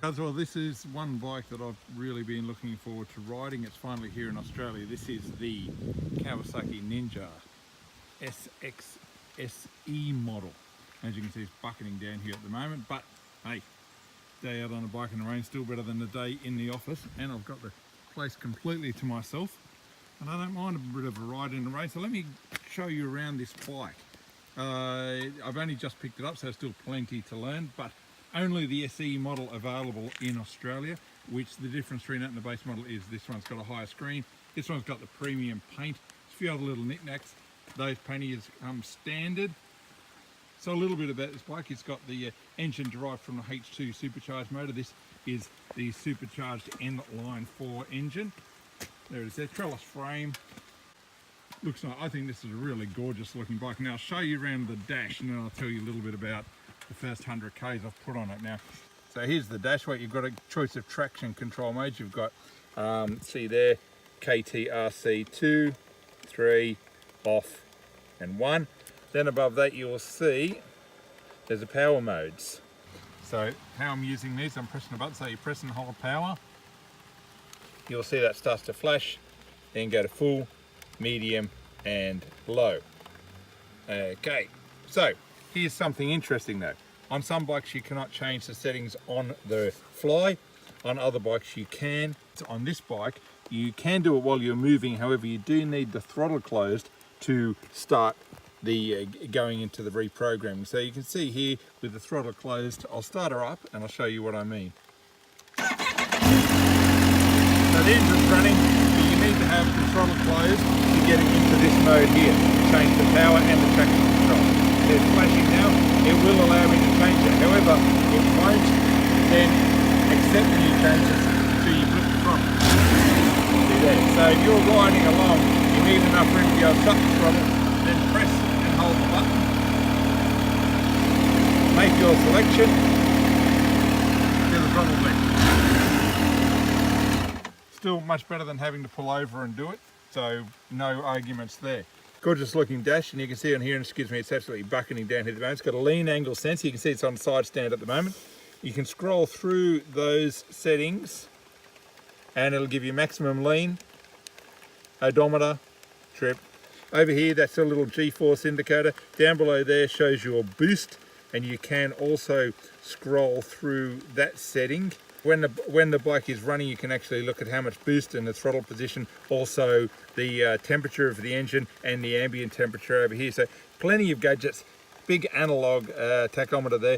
Well, this is one bike that I've really been looking forward to riding. It's finally here in Australia. This is the Kawasaki Ninja SX SE model. As you can see, it's bucketing down here at the moment, but hey, day out on a bike in the rain, still better than a day in the office. And I've got the place completely to myself, and I don't mind a bit of a ride in the rain. So let me show you around this bike. I've only just picked it up, so still plenty to learn, but only the SE model available in Australia, which the difference between that and the base model is this one's got a higher screen, this one's got the premium paint, a few other little knickknacks. Those panniers come standard. So a little bit about this bike, it's got the engine derived from the H2 supercharged motor. This is the supercharged N-Line 4 engine. There it is there, trellis frame. Looks like, I think this is a really gorgeous looking bike. Now I'll show you around the dash and then I'll tell you a little bit about the first 100 Ks I've put on it now. So here's the dash weight. You've got a choice of traction control modes. You've got, see there, KTRC 2, 3, off and 1. Then above that you'll see there's the power modes. So how I'm using these, I'm pressing a button, so you press and hold power. You'll see that starts to flash, then go to full, medium and low. Okay, so here's something interesting though. On some bikes you cannot change the settings on the fly. On other bikes you can. So on this bike you can do it while you're moving, however you do need the throttle closed to start the going into the reprogramming. So you can see here with the throttle closed, I'll start her up and I'll show you what I mean. So the engine's running, but you need to have the throttle closed to get it into this mode here. Change the power and the traction control. It's flashing now, it will allow me to change it. However, it won't then accept the new changes until you flip the throttle. See there. So if you're riding along, you need enough room to be able to shut the throttle, then press and hold the button. Make your selection. Get the throttle back. Still much better than having to pull over and do it, so no arguments there. Gorgeous looking dash, and you can see on here, and excuse me, it's absolutely bucketing down here at the moment. It's got a lean angle sensor. You can see it's on side stand at the moment. You can scroll through those settings and it'll give you maximum lean, odometer, trip. Over here, that's a little G-force indicator. Down below there shows your boost, and you can also scroll through that setting. When the bike is running, you can actually look at how much boost and the throttle position, also the temperature of the engine and the ambient temperature over here. So plenty of gadgets, big analog tachometer there.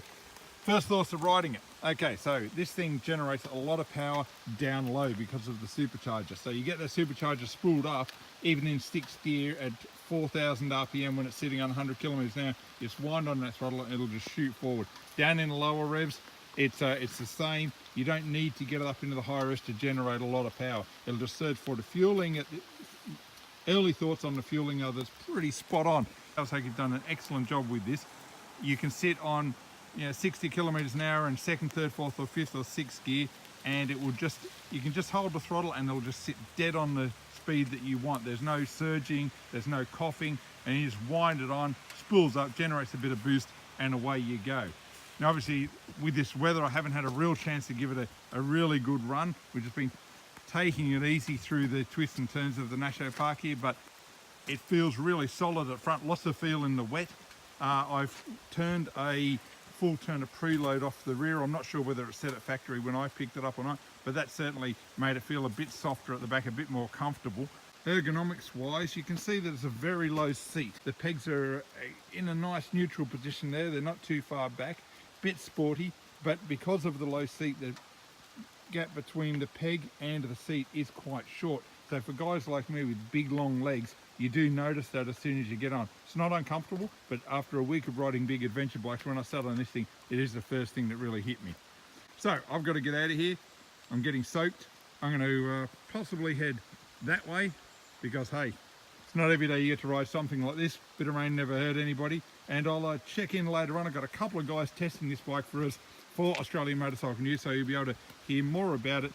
First thoughts of riding it. Okay, so this thing generates a lot of power down low because of the supercharger. So you get the supercharger spooled up, even in 6th gear at 4,000 RPM when it's sitting on 100 kilometers an hour. You just wind on that throttle and it'll just shoot forward. Down in the lower revs, it's the same. You don't need to get it up into the higher revs to generate a lot of power. It'll just surge forward. The fueling, early thoughts on the fueling are that's pretty spot on. Kawasaki have done an excellent job with this. You can sit on 60 kilometers an hour in 2nd, 3rd, 4th or 5th or 6th gear, and it will just, you can just hold the throttle and it'll just sit dead on the speed that you want. There's no surging, there's no coughing, and you just wind it on, spools up, generates a bit of boost, and away you go. Now obviously with this weather I haven't had a real chance to give it a really good run. We've just been taking it easy through the twists and turns of the Nasho Park here, but it feels really solid at front, lots of feel in the wet. I've turned a full turn of preload off the rear. I'm not sure whether it's set at factory when I picked it up or not, but that certainly made it feel a bit softer at the back, a bit more comfortable. Ergonomics wise, you can see that it's a very low seat. The pegs are in a nice neutral position there. They're not too far back, bit sporty, but because of the low seat, the gap between the peg and the seat is quite short. So for guys like me with big long legs, you do notice that as soon as you get on. It's not uncomfortable, but after a week of riding big adventure bikes, when I sat on this thing, it is the first thing that really hit me. So I've got to get out of here. I'm getting soaked. I'm going to possibly head that way because, hey, it's not every day you get to ride something like this. Bit of rain never hurt anybody. And I'll check in later on. I've got a couple of guys testing this bike for us for Australian Motorcycle News, so you'll be able to hear more about it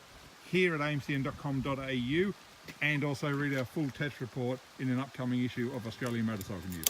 here at amcn.com.au and also read our full test report in an upcoming issue of Australian Motorcycle News.